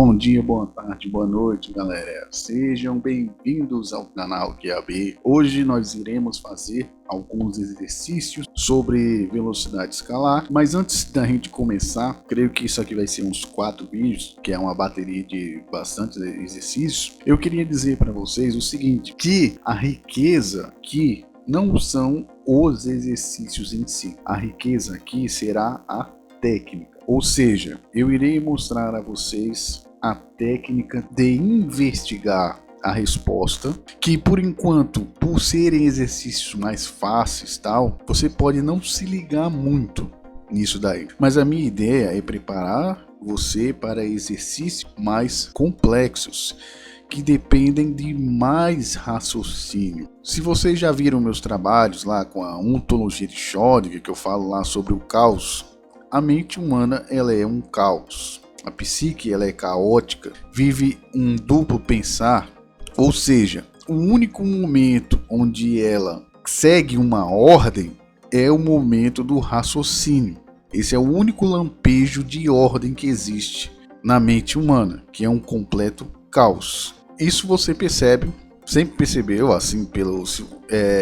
Bom dia, boa tarde, boa noite, galera. Sejam bem-vindos ao canal QAB. Hoje nós iremos fazer alguns exercícios sobre velocidade escalar, mas antes da gente começar, creio que isso aqui vai ser uns 4 vídeos, que é uma bateria de bastantes exercícios. Eu queria dizer para vocês o seguinte, que a riqueza aqui não são os exercícios em si. A riqueza aqui será a técnica. Ou seja, eu irei mostrar a vocês a técnica de investigar a resposta, que por enquanto, por serem exercícios mais fáceis, tal, você pode não se ligar muito nisso daí. Mas a minha ideia é preparar você para exercícios mais complexos, que dependem de mais raciocínio. Se vocês já viram meus trabalhos lá com a ontologia de Schrödinger, que eu falo lá sobre o caos, a mente humana ela é um caos. A psique ela é caótica, vive um duplo pensar, ou seja, o único momento onde ela segue uma ordem é o momento do raciocínio. Esse é o único lampejo de ordem que existe na mente humana, que é um completo caos. Isso você percebe, sempre percebeu, assim, pelo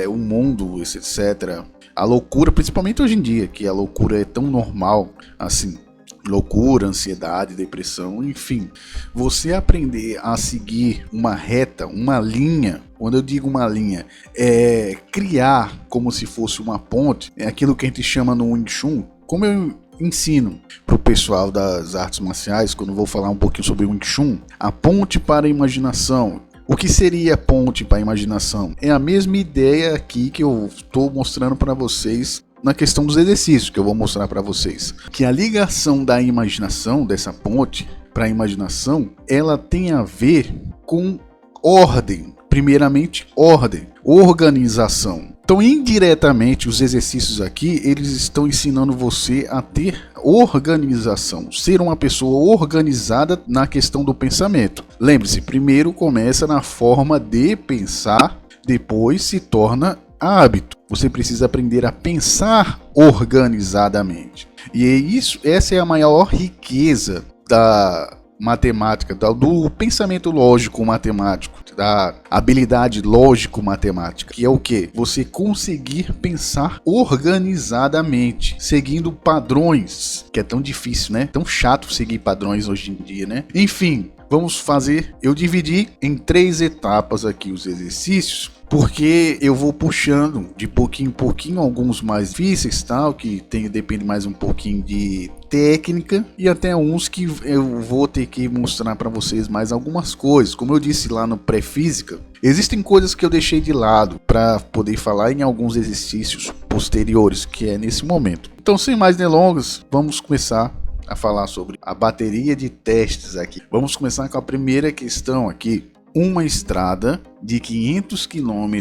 o mundo, etc. A loucura, principalmente hoje em dia, que a loucura é tão normal, assim, loucura, ansiedade, depressão, enfim. Você aprender a seguir uma reta, uma linha, quando eu digo uma linha, é criar como se fosse uma ponte, é aquilo que a gente chama no Wing Chun, como eu ensino para o pessoal das artes marciais, quando eu vou falar um pouquinho sobre o Wing Chun, a ponte para a imaginação. O que seria ponte para a imaginação? É a mesma ideia aqui que eu estou mostrando para vocês na questão dos exercícios que eu vou mostrar para vocês. Que a ligação da imaginação, dessa ponte para a imaginação, ela tem a ver com ordem. Primeiramente, ordem, organização. Então, indiretamente, os exercícios aqui, eles estão ensinando você a ter organização, ser uma pessoa organizada na questão do pensamento. Lembre-se, primeiro começa na forma de pensar, depois se torna hábito. Você precisa aprender a pensar organizadamente. E é isso, essa é a maior riqueza da matemática, do pensamento lógico matemático, da habilidade lógico-matemática, que é o que? Você conseguir pensar organizadamente, seguindo padrões, que é tão difícil, né? Tão chato seguir padrões hoje em dia, né? Enfim, vamos fazer, eu dividi em 3 etapas aqui os exercícios, porque eu vou puxando de pouquinho em pouquinho alguns mais difíceis, tal, que depende mais um pouquinho de técnica, e até uns que eu vou ter que mostrar para vocês mais algumas coisas. Como eu disse lá no pré-física, existem coisas que eu deixei de lado para poder falar em alguns exercícios posteriores, que é nesse momento. Então, sem mais delongas, vamos começar a falar sobre a bateria de testes aqui. Vamos começar com a primeira questão aqui. Uma estrada de 500 km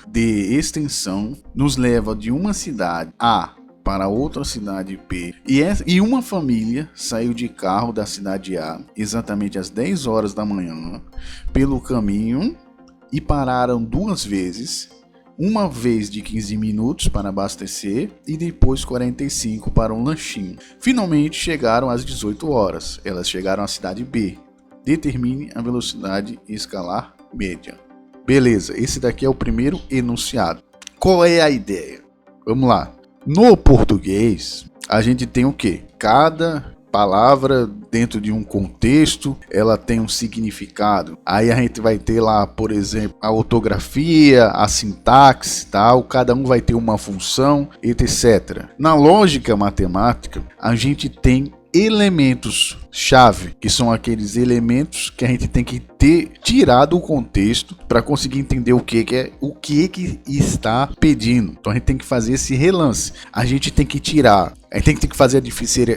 de extensão nos leva de uma cidade A para outra cidade B, e uma família saiu de carro da cidade A exatamente às 10 horas da manhã pelo caminho e pararam 2 vezes, uma vez de 15 minutos para abastecer e depois 45 para um lanchinho. Finalmente chegaram às 18 horas, elas chegaram à cidade B. Determine a velocidade escalar média. Beleza, esse daqui é o primeiro enunciado. Qual é a ideia? Vamos lá. No português, a gente tem o quê? Cada palavra dentro de um contexto, ela tem um significado. Aí a gente vai ter lá, por exemplo, a ortografia, a sintaxe, tal, cada um vai ter uma função, etc. Na lógica matemática, a gente tem elementos-chave, que são aqueles elementos que a gente tem que tirar do contexto para conseguir entender o que está pedindo. Então a gente tem que fazer esse relance. A gente tem que fazer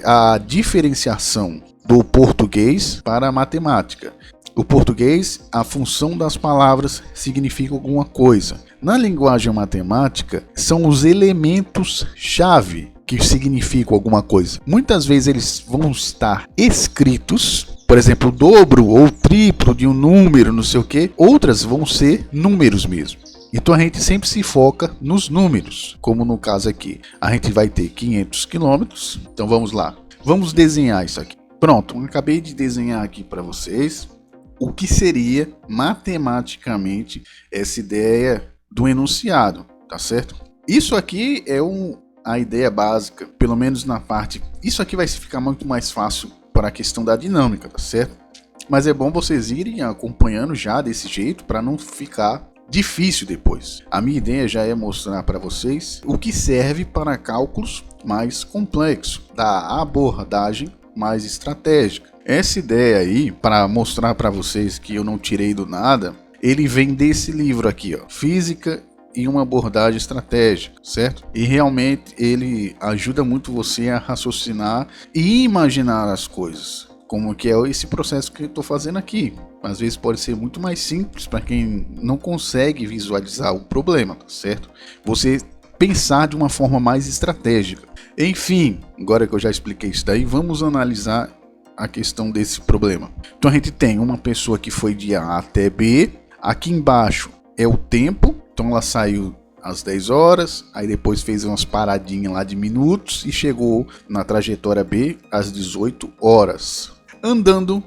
a diferenciação do português para a matemática. O português, a função das palavras significa alguma coisa. Na linguagem matemática, são os elementos-chave que significam alguma coisa. Muitas vezes eles vão estar escritos, por exemplo, o dobro ou triplo de um número, não sei o que. Outras vão ser números mesmo. Então a gente sempre se foca nos números, como no caso aqui. A gente vai ter 500 km, então vamos lá. Vamos desenhar isso aqui. Pronto, eu acabei de desenhar aqui para vocês o que seria matematicamente essa ideia do enunciado, tá certo? Isso aqui é a ideia básica, pelo menos na parte... Isso aqui vai ficar muito mais fácil para a questão da dinâmica, tá certo? Mas é bom vocês irem acompanhando já desse jeito para não ficar difícil depois. A minha ideia já é mostrar para vocês o que serve para cálculos mais complexos, da abordagem mais estratégica. Essa ideia aí, para mostrar para vocês que eu não tirei do nada, ele vem desse livro aqui, ó, Física e uma abordagem estratégica, certo? E realmente ele ajuda muito você a raciocinar e imaginar as coisas, como que é esse processo que eu estou fazendo aqui. Às vezes pode ser muito mais simples para quem não consegue visualizar o problema, tá certo? Você pensar de uma forma mais estratégica. Enfim, agora que eu já expliquei isso daí, vamos analisar a questão desse problema. Então a gente tem uma pessoa que foi de A até B, aqui embaixo é o tempo, então ela saiu às 10 horas, aí depois fez umas paradinhas lá de minutos e chegou na trajetória B às 18 horas, andando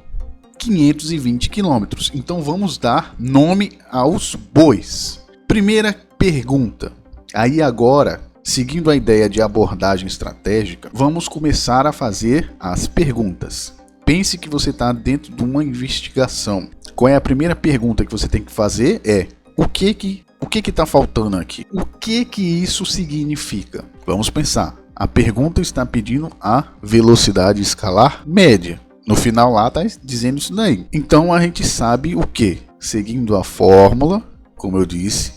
520 quilômetros. Então vamos dar nome aos bois. Primeira pergunta, aí agora, seguindo a ideia de abordagem estratégica, vamos começar a fazer as perguntas. Pense que você está dentro de uma investigação. Qual é a primeira pergunta que você tem que fazer? O que está faltando aqui? O que isso significa? Vamos pensar. A pergunta está pedindo a velocidade escalar média. No final lá está dizendo isso daí. Então a gente sabe o que? Seguindo a fórmula, como eu disse,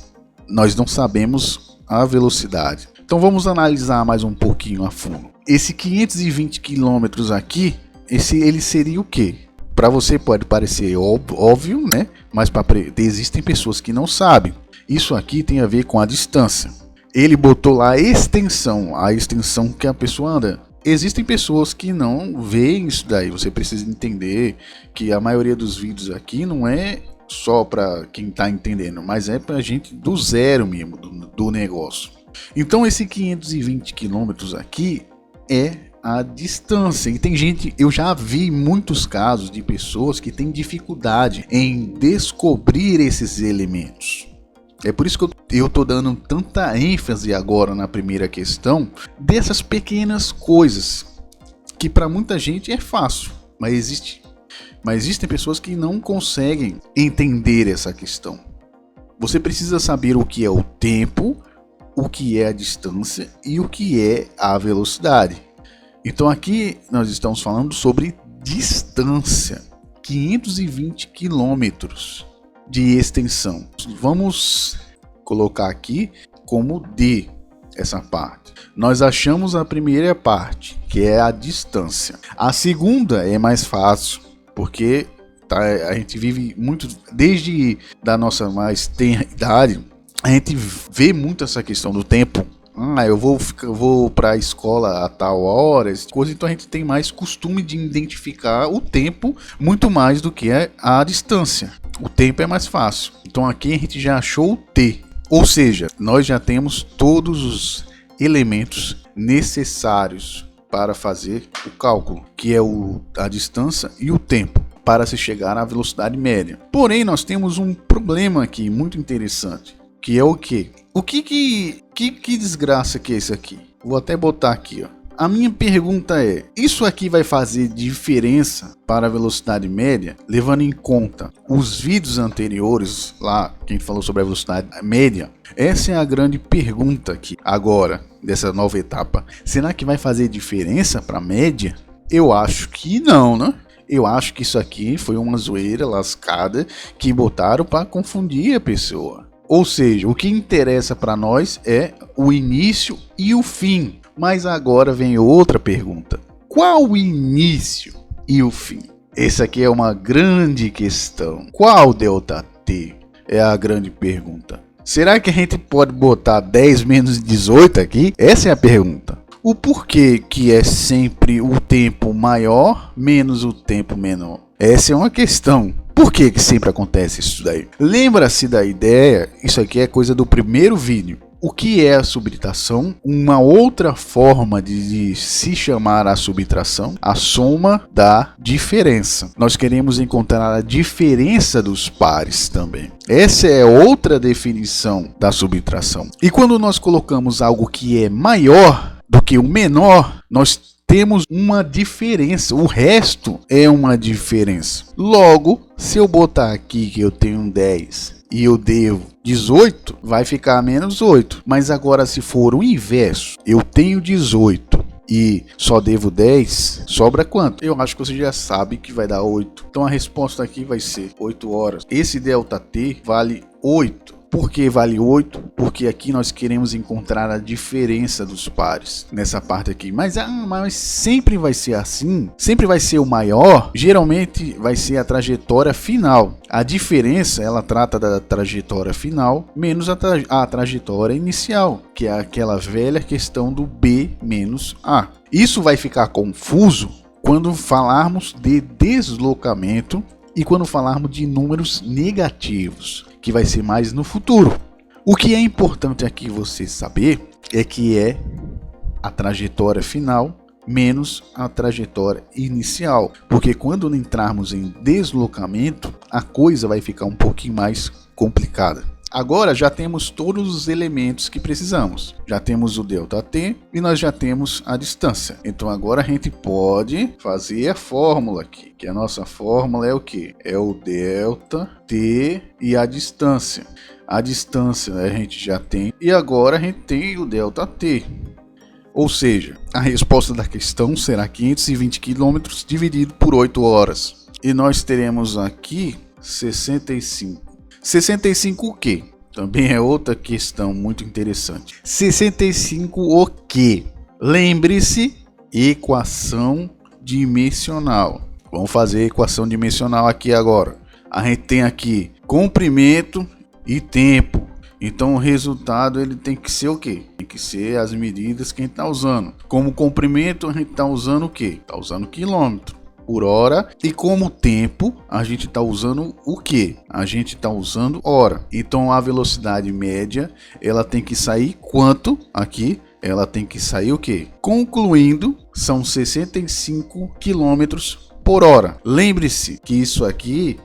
nós não sabemos a velocidade. Então vamos analisar mais um pouquinho a fundo. Esse 520 km aqui, ele seria o quê? Para você pode parecer óbvio, né? Mas existem pessoas que não sabem. Isso aqui tem a ver com a distância. Ele botou lá a extensão que a pessoa anda. Existem pessoas que não veem isso daí. Você precisa entender que a maioria dos vídeos aqui não é só para quem está entendendo, mas é para gente do zero mesmo, do negócio. Então esse 520 quilômetros aqui é a distância. E tem gente, eu já vi muitos casos de pessoas que têm dificuldade em descobrir esses elementos. É por isso que eu estou dando tanta ênfase agora na primeira questão dessas pequenas coisas que para muita gente é fácil, mas existem pessoas que não conseguem entender essa questão. Você precisa saber o que é o tempo, o que é a distância e o que é a velocidade. Então aqui nós estamos falando sobre distância, 520 quilômetros de extensão. Vamos colocar aqui como D essa parte. Nós achamos a primeira parte, que é a distância. A segunda é mais fácil, porque a gente vive muito, desde da nossa mais tenra idade, a gente vê muito essa questão do tempo. Eu vou para a escola a tal hora, coisa. Então a gente tem mais costume de identificar o tempo muito mais do que a distância. O tempo é mais fácil. Então aqui a gente já achou o T. Ou seja, nós já temos todos os elementos necessários para fazer o cálculo, que é a distância e o tempo, para se chegar à velocidade média. Porém, nós temos um problema aqui muito interessante, que é o quê? Que desgraça que é esse aqui? Vou até botar aqui, ó. A minha pergunta é, isso aqui vai fazer diferença para a velocidade média, levando em conta os vídeos anteriores, lá quem falou sobre a velocidade média? Essa é a grande pergunta aqui, agora, dessa nova etapa. Será que vai fazer diferença para a média? Eu acho que não, né? Eu acho que isso aqui foi uma zoeira lascada que botaram para confundir a pessoa. Ou seja, o que interessa para nós é o início e o fim. Mas agora vem outra pergunta. Qual o início e o fim? Essa aqui é uma grande questão. Qual ΔT? É a grande pergunta. Será que a gente pode botar 10 menos 18 aqui? Essa é a pergunta. O porquê que é sempre o tempo maior menos o tempo menor? Essa é uma questão. Por que sempre acontece isso daí? Lembra-se da ideia? Isso aqui é coisa do primeiro vídeo. o que é a subtração? Uma outra forma de se chamar a subtração, a soma da diferença. Nós queremos encontrar a diferença dos pares também. Essa é outra definição da subtração. E quando nós colocamos algo que é maior do que o menor, nós temos uma diferença, o resto é uma diferença. Logo, se eu botar aqui que eu tenho 10 e eu devo 18, vai ficar menos 8. Mas agora, se for o inverso, eu tenho 18 e só devo 10, sobra quanto? Eu acho que você já sabe que vai dar 8. Então a resposta aqui vai ser 8 horas. Esse ΔT vale 8. Por que vale 8? Porque aqui nós queremos encontrar a diferença dos pares nessa parte aqui. Mas sempre vai ser assim? Sempre vai ser o maior? Geralmente vai ser a trajetória final. A diferença, ela trata da trajetória final menos a trajetória inicial, que é aquela velha questão do B menos A. Isso vai ficar confuso quando falarmos de deslocamento e quando falarmos de números negativos, que vai ser mais no futuro. O que é importante aqui você saber é que é a trajetória final menos a trajetória inicial, porque quando entrarmos em deslocamento, a coisa vai ficar um pouquinho mais complicada. Agora já temos todos os elementos que precisamos. Já temos o ΔT e nós já temos a distância. Então agora a gente pode fazer a fórmula aqui, que a nossa fórmula é o que? É o ΔT e a distância. A distância a gente já tem e agora a gente tem o ΔT. Ou seja, a resposta da questão será 520 km dividido por 8 horas. E nós teremos aqui 65. 65 o quê? Também é outra questão muito interessante. 65 o quê? Lembre-se, equação dimensional. Vamos fazer a equação dimensional aqui agora. A gente tem aqui comprimento e tempo. Então o resultado ele tem que ser o quê? Tem que ser as medidas que a gente está usando. Como comprimento a gente está usando o quê? Está usando quilômetro por hora, e como tempo a gente está usando o que? A gente está usando hora. Então a velocidade média ela tem que sair quanto aqui? Ela tem que sair o que? Concluindo, são 65 km por hora. Lembre-se que isso aqui,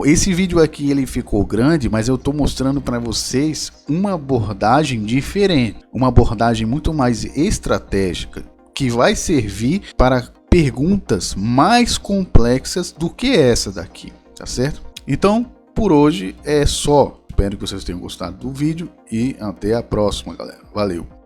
esse vídeo aqui ele ficou grande, mas eu estou mostrando para vocês uma abordagem diferente, uma abordagem muito mais estratégica que vai servir para perguntas mais complexas do que essa daqui, tá certo? Então, por hoje é só. Espero que vocês tenham gostado do vídeo e até a próxima, galera. Valeu!